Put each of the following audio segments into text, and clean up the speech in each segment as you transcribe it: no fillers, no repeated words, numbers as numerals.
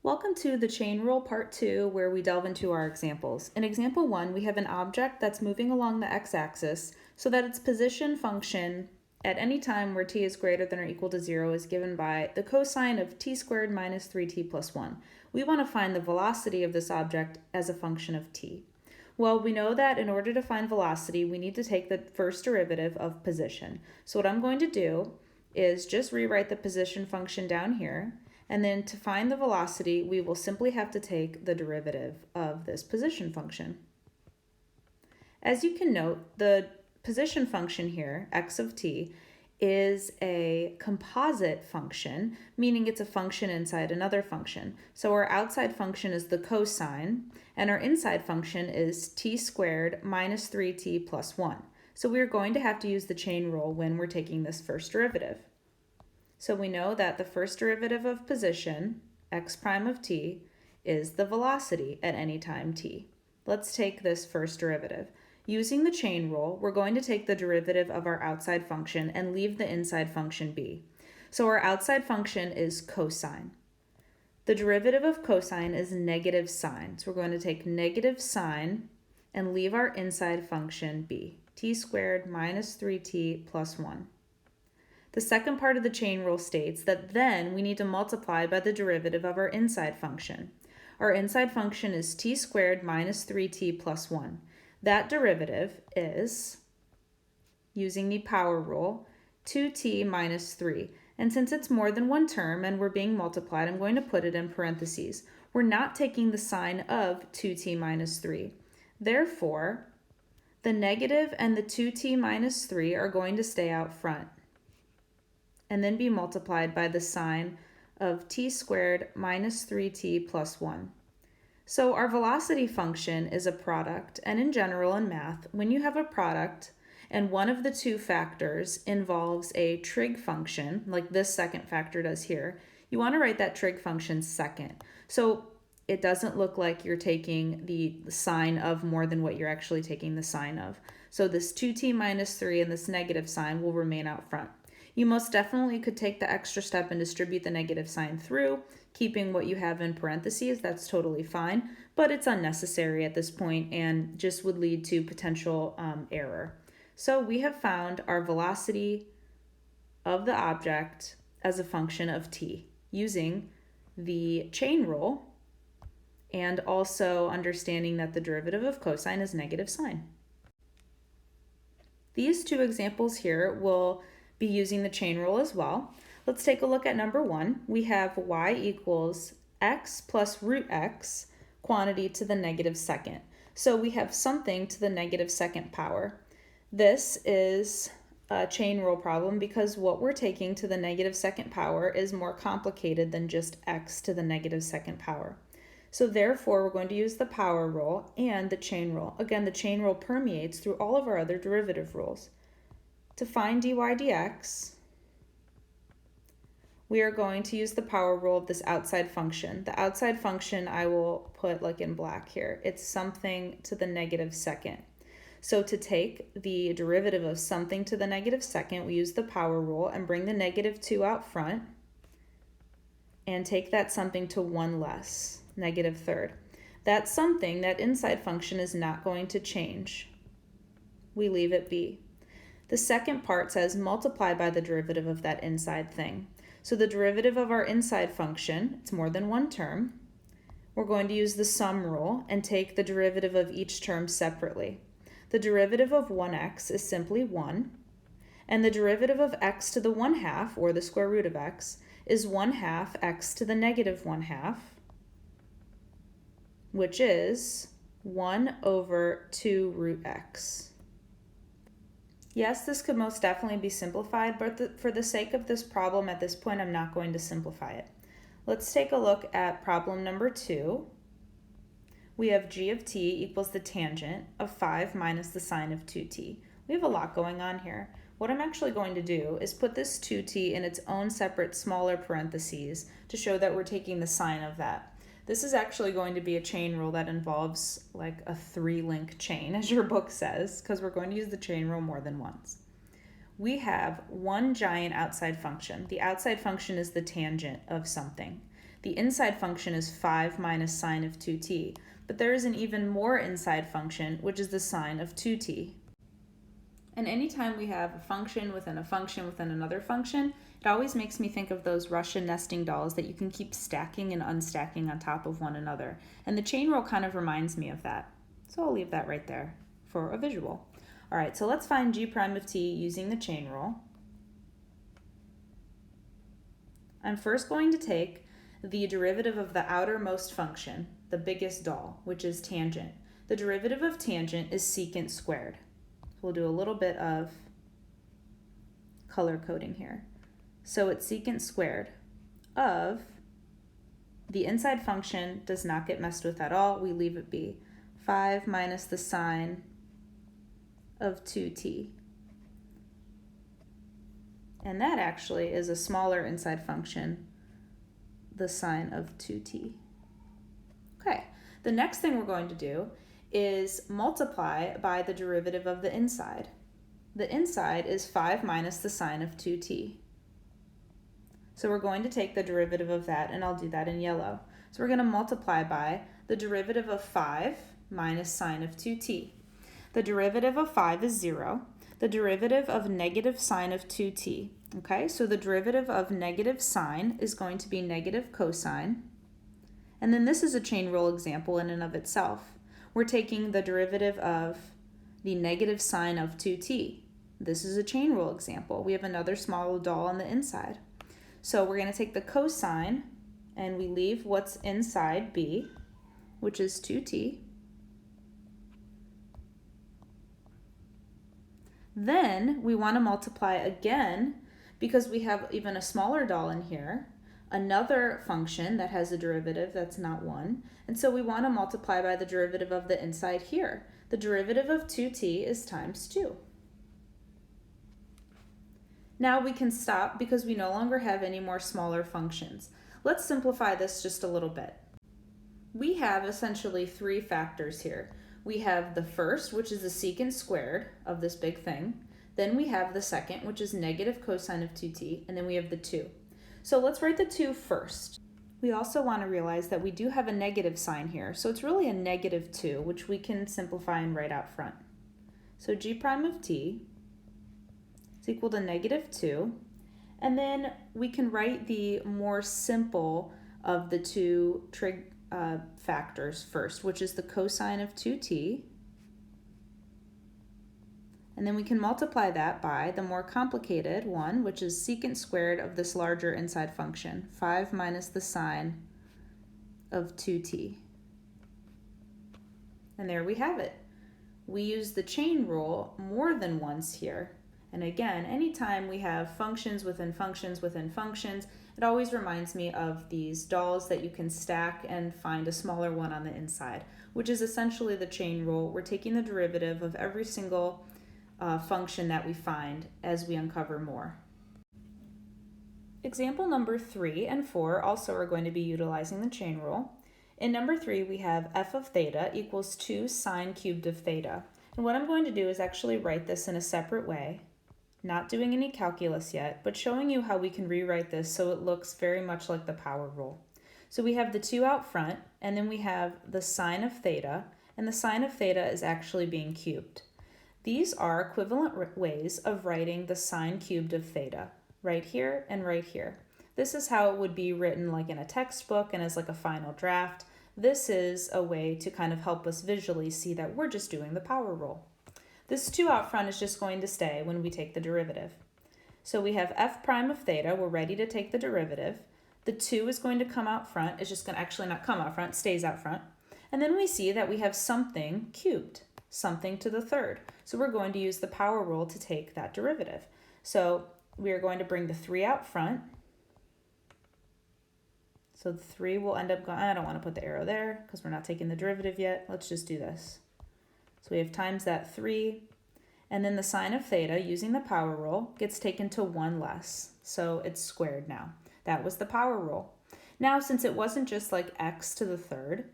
Welcome to the chain rule part 2 where we delve into our examples. In example 1, we have an object that's moving along the x-axis so that its position function at any time where t is greater than or equal to 0 is given by the cosine of t squared minus 3t plus 1. We want to find the velocity of this object as a function of t. Well, we know that in order to find velocity, we need to take the first derivative of position. So what I'm going to do is just rewrite the position function down here. And then to find the velocity, we will simply have to take the derivative of this position function. As you can note, the position function here, x of t, is a composite function, meaning it's a function inside another function. So our outside function is the cosine, and our inside function is t squared minus 3t plus 1. So we're going to have to use the chain rule when we're taking this first derivative. So we know that the first derivative of position, x prime of t, is the velocity at any time t. Let's take this first derivative. Using the chain rule, we're going to take the derivative of our outside function and leave the inside function be. So our outside function is cosine. The derivative of cosine is negative sine. So we're going to take negative sine and leave our inside function be, t squared minus 3t plus 1. The second part of the chain rule states that then we need to multiply by the derivative of our inside function. Our inside function is t squared minus 3t plus 1. That derivative is, using the power rule, 2t minus 3. And since it's more than one term and we're being multiplied, I'm going to put it in parentheses. We're not taking the sign of 2t minus 3. Therefore, the negative and the 2t minus 3 are going to stay out front and then be multiplied by the sign of t squared minus 3t plus 1. So our velocity function is a product, and in general in math, when you have a product and one of the two factors involves a trig function, like this second factor does here, you want to write that trig function second. So it doesn't look like you're taking the sign of more than what you're actually taking the sign of. So this 2t minus 3 and this negative sign will remain out front. You most definitely could take the extra step and distribute the negative sign through, keeping what you have in parentheses. That's totally fine, but it's unnecessary at this point and just would lead to potential error. So we have found our velocity of the object as a function of t using the chain rule and also understanding that the derivative of cosine is negative sine. These two examples here will be using the chain rule as well. Let's take a look at number 1. We have y equals x plus root x quantity to the negative second. So we have something to the negative second power. This is a chain rule problem because what we're taking to the negative second power is more complicated than just x to the negative second power. So therefore, we're going to use the power rule and the chain rule. Again, the chain rule permeates through all of our other derivative rules. To find dy dx, we are going to use the power rule of this outside function. The outside function I will put like in black here. It's something to the negative second. So to take the derivative of something to the negative second, we use the power rule and bring the negative 2 out front and take that something to 1 less, negative third. That something, that inside function, is not going to change. We leave it be. The second part says multiply by the derivative of that inside thing. So the derivative of our inside function, it's more than one term. We're going to use the sum rule and take the derivative of each term separately. The derivative of 1x is simply 1, and the derivative of x to the 1/2, or the square root of x, is 1/2 x to the negative 1/2, which is 1 over 2 root x. Yes, this could most definitely be simplified, but for the sake of this problem at this point, I'm not going to simplify it. Let's take a look at problem number 2. We have g of t equals the tangent of 5 minus the sine of 2t. We have a lot going on here. What I'm actually going to do is put this 2t in its own separate smaller parentheses to show that we're taking the sine of that. This is actually going to be a chain rule that involves like a 3-link chain, as your book says, because we're going to use the chain rule more than once. We have one giant outside function. The outside function is the tangent of something. The inside function is 5 minus sine of 2t, but there is an even more inside function, which is the sine of 2t. And anytime we have a function within another function, it always makes me think of those Russian nesting dolls that you can keep stacking and unstacking on top of one another. And the chain rule kind of reminds me of that. So I'll leave that right there for a visual. All right, so let's find g prime of t using the chain rule. I'm first going to take the derivative of the outermost function, the biggest doll, which is tangent. The derivative of tangent is secant squared. We'll do a little bit of color coding here. So it's secant squared of, the inside function does not get messed with at all, we leave it be, 5 minus the sine of 2t. And that actually is a smaller inside function, the sine of 2t. Okay, the next thing we're going to do is multiply by the derivative of the inside. The inside is 5 minus the sine of 2t. So we're going to take the derivative of that, and I'll do that in yellow. So we're going to multiply by the derivative of 5 minus sine of 2t. The derivative of 5 is 0. The derivative of negative sine of 2t. Okay, so the derivative of negative sine is going to be negative cosine. And then this is a chain rule example in and of itself. We're taking the derivative of the negative sine of 2t. This is a chain rule example. We have another small doll on the inside. So we're going to take the cosine, and we leave what's inside b, which is 2t. Then we want to multiply again, because we have even a smaller doll in here, another function that has a derivative that's not 1, and so we want to multiply by the derivative of the inside here. The derivative of 2t is times 2. Now we can stop because we no longer have any more smaller functions. Let's simplify this just a little bit. We have essentially 3 factors here. We have the first, which is the secant squared of this big thing. Then we have the second, which is negative cosine of 2t, and then we have the 2. So let's write the 2 first. We also want to realize that we do have a negative sign here, so it's really a negative 2, which we can simplify and write out front. So g prime of t is equal to negative 2, and then we can write the more simple of the 2 trig factors first, which is the cosine of 2t, and then we can multiply that by the more complicated one, which is secant squared of this larger inside function, 5 minus the sine of 2t. And there we have it. We use the chain rule more than once here. And again, anytime we have functions within functions within functions, it always reminds me of these dolls that you can stack and find a smaller one on the inside, which is essentially the chain rule. We're taking the derivative of every single function that we find as we uncover more. Example number 3 and 4 also are going to be utilizing the chain rule. In number 3, we have f of theta equals 2 sine cubed of theta. And what I'm going to do is actually write this in a separate way, not doing any calculus yet, but showing you how we can rewrite this so it looks very much like the power rule. So we have the 2 out front, and then we have the sine of theta, and the sine of theta is actually being cubed. These are equivalent ways of writing the sine cubed of theta, right here and right here. This is how it would be written like in a textbook and as like a final draft. This is a way to kind of help us visually see that we're just doing the power rule. This 2 out front is just going to stay when we take the derivative. So we have f prime of theta, we're ready to take the derivative. The 2 is going to come out front, it's just going to actually not come out front, stays out front. And then we see that we have something cubed, something to the third. So we're going to use the power rule to take that derivative. So we are going to bring the 3 out front. So the 3 will end up going, I don't want to put the arrow there because we're not taking the derivative yet. Let's just do this. So we have times that 3, and then the sine of theta, using the power rule, gets taken to 1 less. So it's squared now. That was the power rule. Now, since it wasn't just like x to the third,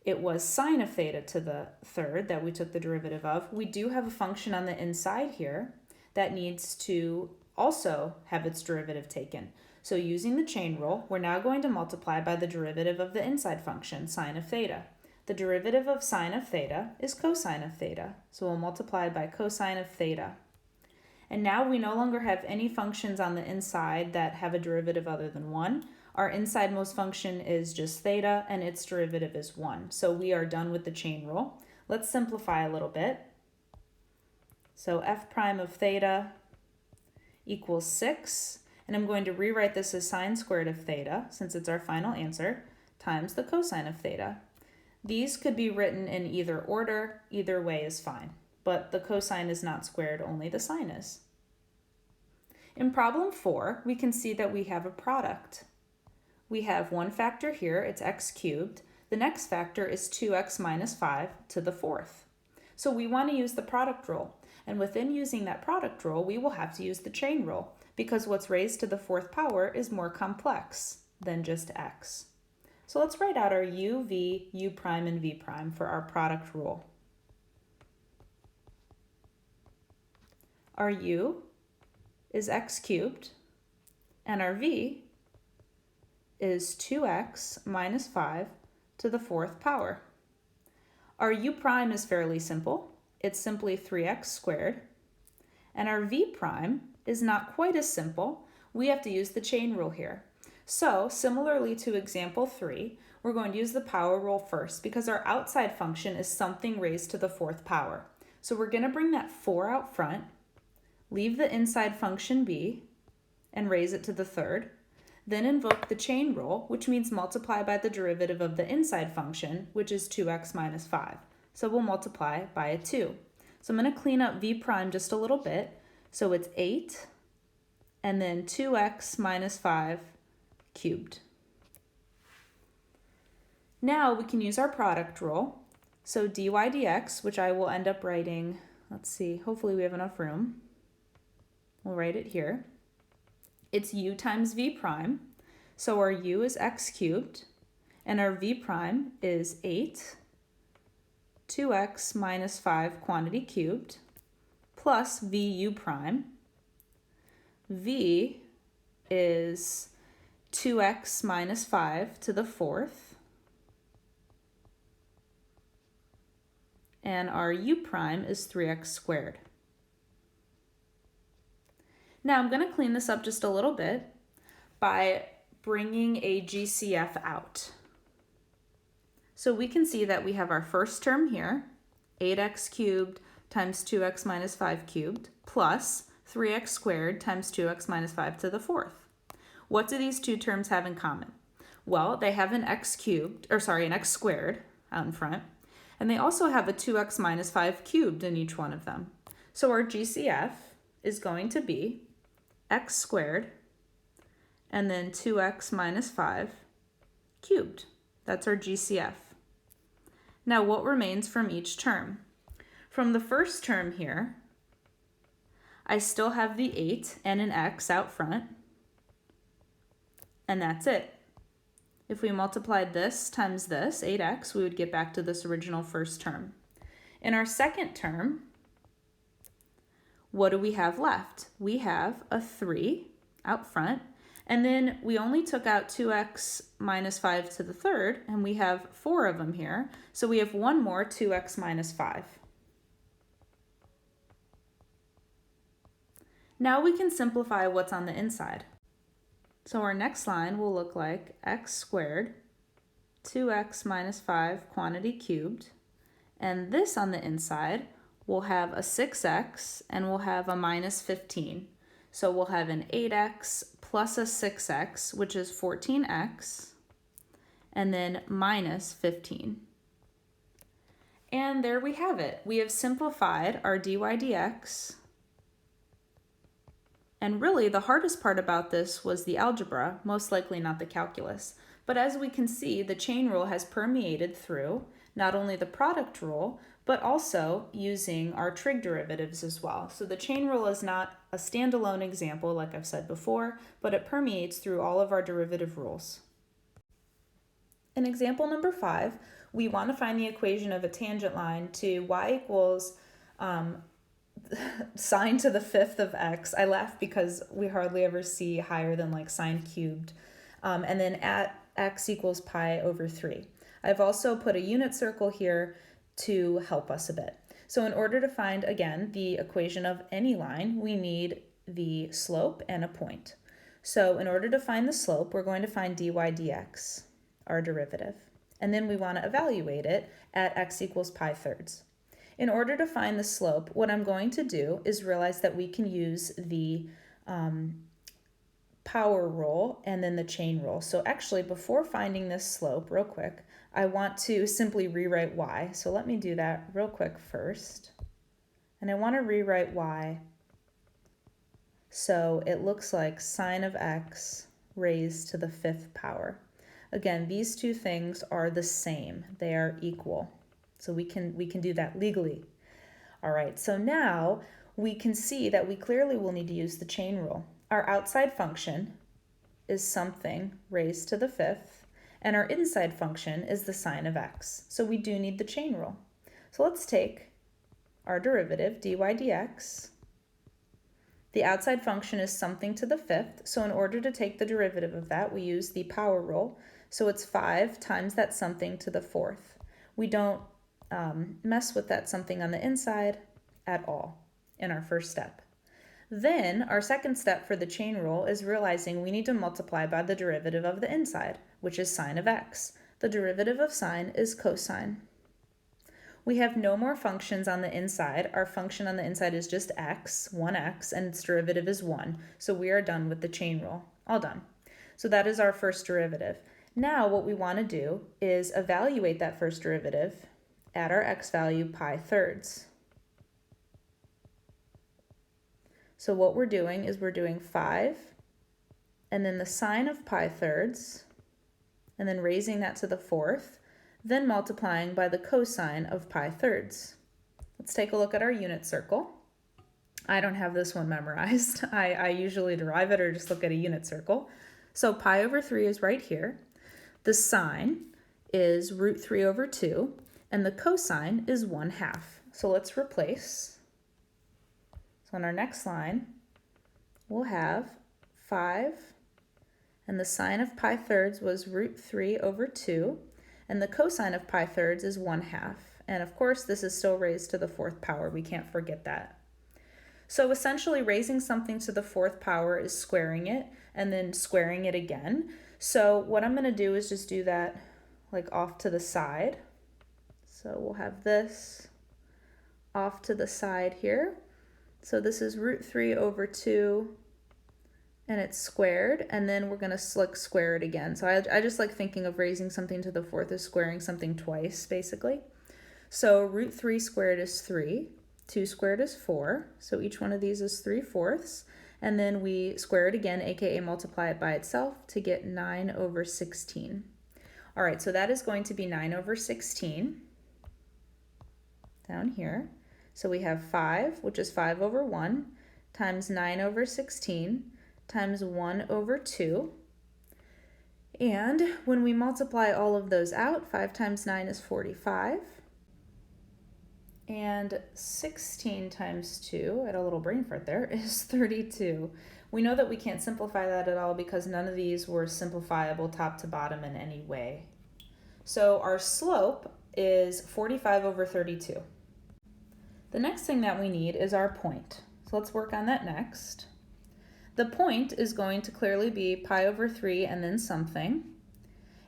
it was sine of theta to the third that we took the derivative of. We do have a function on the inside here that needs to also have its derivative taken. So using the chain rule, we're now going to multiply by the derivative of the inside function, sine of theta. The derivative of sine of theta is cosine of theta. So we'll multiply by cosine of theta. And now we no longer have any functions on the inside that have a derivative other than 1. Our insidemost function is just theta, and its derivative is 1. So we are done with the chain rule. Let's simplify a little bit. So f prime of theta equals 6. And I'm going to rewrite this as sine squared of theta, since it's our final answer, times the cosine of theta. These could be written in either order. Either way is fine. But the cosine is not squared, only the sine is. In problem 4, we can see that we have a product. We have one factor here, it's x cubed. The next factor is 2x minus 5 to the fourth. So we want to use the product rule. And within using that product rule, we will have to use the chain rule, because what's raised to the fourth power is more complex than just x. So let's write out our u, v, u prime, and v prime for our product rule. Our u is x cubed, and our v is 2x minus 5 to the fourth power. Our u prime is fairly simple. It's simply 3x squared. And our v prime is not quite as simple. We have to use the chain rule here. So, similarly to example 3, we're going to use the power rule first because our outside function is something raised to the fourth power. So we're going to bring that 4 out front, leave the inside function b, and raise it to the third. Then invoke the chain rule, which means multiply by the derivative of the inside function, which is 2x minus 5. So we'll multiply by a 2. So I'm going to clean up v prime just a little bit. So it's 8, and then 2x minus 5 cubed. Now we can use our product rule. So dy dx, which I will end up writing, let's see, hopefully we have enough room. We'll write it here. It's u times v prime. So our u is x cubed, and our v prime is 8, 2x minus 5 quantity cubed, plus vu prime. V is 2x minus 5 to the fourth. And our u prime is 3x squared. Now I'm going to clean this up just a little bit by bringing a GCF out. So we can see that we have our first term here, 8x cubed times 2x minus 5 cubed, plus 3x squared times 2x minus 5 to the fourth. What do these two terms have in common? Well, they have an x squared out in front, and they also have a 2x minus 5 cubed in each one of them. So our GCF is going to be x squared and then 2x minus 5 cubed. That's our GCF. Now what remains from each term? From the first term here, I still have the 8 and an x out front, and that's it. If we multiplied this times this, 8x, we would get back to this original first term. In our second term, what do we have left? We have a 3 out front, and then we only took out 2x minus 5 to the third, and we have 4 of them here, so we have one more 2x minus 5. Now we can simplify what's on the inside. So our next line will look like x squared, 2x minus 5 quantity cubed, and this on the inside will have a 6x and we'll have a minus 15. So we'll have an 8x plus a 6x, which is 14x, and then minus 15. And there we have it. We have simplified our dy dx. And really, the hardest part about this was the algebra, most likely not the calculus. But as we can see, the chain rule has permeated through not only the product rule, but also using our trig derivatives as well. So the chain rule is not a standalone example, like I've said before, but it permeates through all of our derivative rules. In example number 5, we want to find the equation of a tangent line to y equals sine to the fifth of x. I laugh because we hardly ever see higher than like sine cubed. And then at x equals pi over 3. I've also put a unit circle here to help us a bit. So in order to find, again, the equation of any line, we need the slope and a point. So in order to find the slope, we're going to find dy dx, our derivative. And then we want to evaluate it at x equals pi thirds. In order to find the slope, what I'm going to do is realize that we can use the power rule and then the chain rule. So actually, before finding this slope, real quick, I want to simply rewrite y. So let me do that real quick first. And I want to rewrite y so it looks like sine of x raised to the fifth power. Again, these two things are the same. They are equal. So we can do that legally. All right, so now we can see that we clearly will need to use the chain rule. Our outside function is something raised to the fifth, and our inside function is the sine of x. So we do need the chain rule. So let's take our derivative, dy dx. The outside function is something to the fifth, so in order to take the derivative of that, we use the power rule. So it's 5 times that something to the fourth. We don't mess with that something on the inside at all in our first step. Then our second step for the chain rule is realizing we need to multiply by the derivative of the inside, which is sine of x. The derivative of sine is cosine. We have no more functions on the inside. Our function on the inside is just x, 1x, and its derivative is 1. So we are done with the chain rule. All done. So that is our first derivative. Now what we want to do is evaluate that first derivative at our x value pi thirds. So what we're doing is we're doing 5, and then the sine of pi thirds, and then raising that to the fourth, then multiplying by the cosine of pi thirds. Let's take a look at our unit circle. I don't have this one memorized. I usually derive it or just look at a unit circle. So pi over 3 is right here. The sine is root 3 over 2, and the cosine is 1/2. So let's replace. So on our next line, we'll have 5, and the sine of pi thirds was root 3 over 2, and the cosine of pi thirds is 1/2. And of course, this is still raised to the fourth power. We can't forget that. So essentially, raising something to the fourth power is squaring it and then squaring it again. So what I'm going to do is just do that like off to the side. So we'll have this off to the side here. So this is root 3 over 2, and it's squared, and then we're going to like square it again. So I just like thinking of raising something to the fourth as squaring something twice, basically. So root 3 squared is 3, 2 squared is 4, so each one of these is 3/4, and then we square it again, aka multiply it by itself to get 9 over 16. All right, so that is going to be 9 over 16 down here. So we have 5, which is 5 over 1, times 9 over 16, times 1 over 2. And when we multiply all of those out, 5 times 9 is 45. And 16 times 2, I had a little brain fart there, is 32. We know that we can't simplify that at all because none of these were simplifiable top to bottom in any way. So our slope is 45 over 32. The next thing that we need is our point. So let's work on that next. The point is going to clearly be pi over 3 and then something.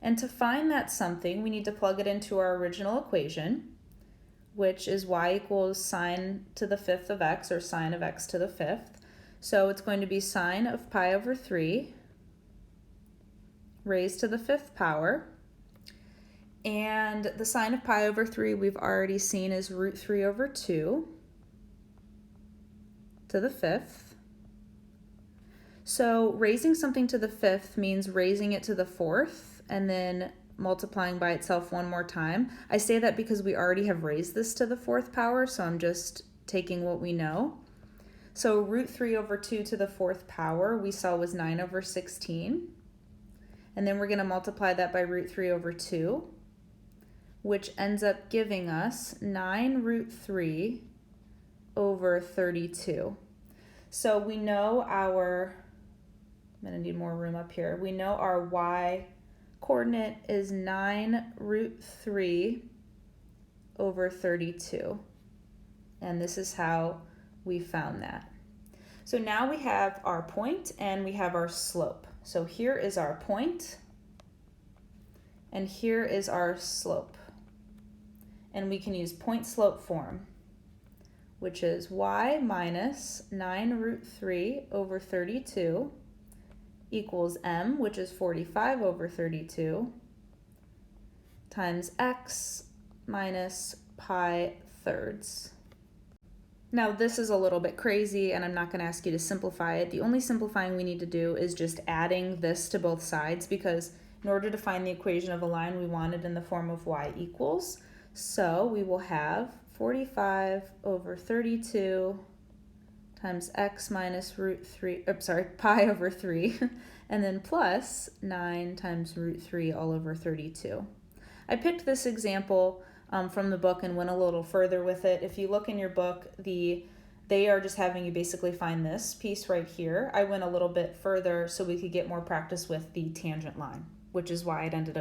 And to find that something, we need to plug it into our original equation, which is y equals sine to the fifth of x, or sine of x to the fifth. So it's going to be sine of pi over 3 raised to the fifth power. And the sine of pi over 3 we've already seen is root 3 over 2 to the fifth. So raising something to the fifth means raising it to the fourth and then multiplying by itself one more time. I say that because we already have raised this to the fourth power, so I'm just taking what we know. So root 3 over 2 to the fourth power we saw was 9 over 16. And then we're going to multiply that by root 3 over 2, which ends up giving us 9 root 3 over 32. So we know I'm going to need more room up here. We know our y coordinate is 9 root 3 over 32. And this is how we found that. So now we have our point and we have our slope. So here is our point and here is our slope. And we can use point slope form, which is y minus 9 root 3 over 32 equals m, which is 45 over 32, times x minus pi thirds. Now this is a little bit crazy and I'm not going to ask you to simplify it. The only simplifying we need to do is just adding this to both sides, because in order to find the equation of a line we want it in the form of y equals. So we will have 45 over 32 times x minus pi over 3, and then plus 9 times root 3 all over 32. I picked this example from the book and went a little further with it. If you look in your book, they are just having you basically find this piece right here. I went a little bit further so we could get more practice with the tangent line, which is why it ended up